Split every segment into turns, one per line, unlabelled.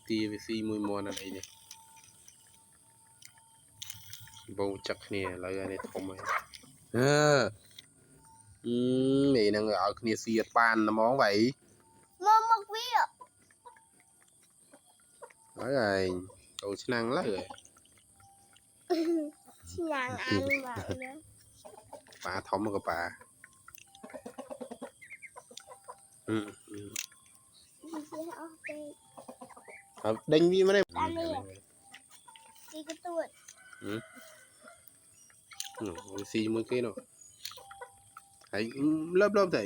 ตีไปซีมวยมอนอะไรเนี่ยบงจักเนี่ยแล้วอันนี้ทำไมนี่นั่งเอาเนี่ยเสียดปานนะมองไป
มองมักวิ่ง
แล้วไงเอาชนังแล้วเลย
นางอันแบบนี้
ปลาทอมกับปลาครับเด้งวีมาได้
ตีกระตุ้น
ซีมือกี้เนาะไอ้เริ่มใจ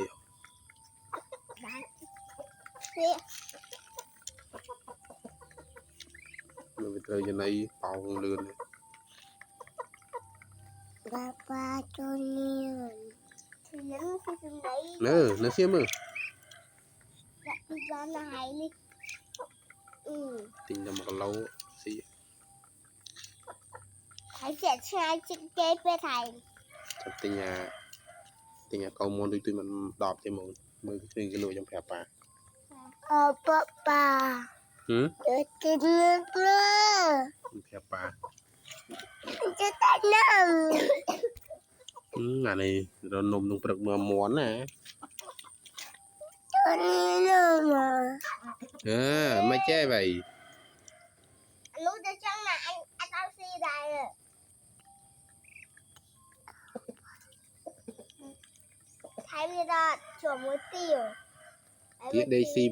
มันเป็นอะไรในเป่าเรือน
ปลาปลาตัวนี้ที่นั่นคือตรงไหน
เสียมือ
และอีกร้านไหนนี่
ติงจะมาเล่าสิ
ไทยเสียชายจิกเก็ตไปไทย
จับติงเกามอนตุยมันดอบใจมือคือกิโลยังแผลปลา
ปลาเดี๋ยวกินเนื้อ
แผลปลา
จะตัดน้
งานนี้เรานมตรงปลักมือม้วนนะ
ตัวนี้น้
ไม่แจ้ไป
รู้จะช่างไหนอันเอาซีได้เลยไทยไม่ได้ชัวร์มุติว
เยอะได้ซี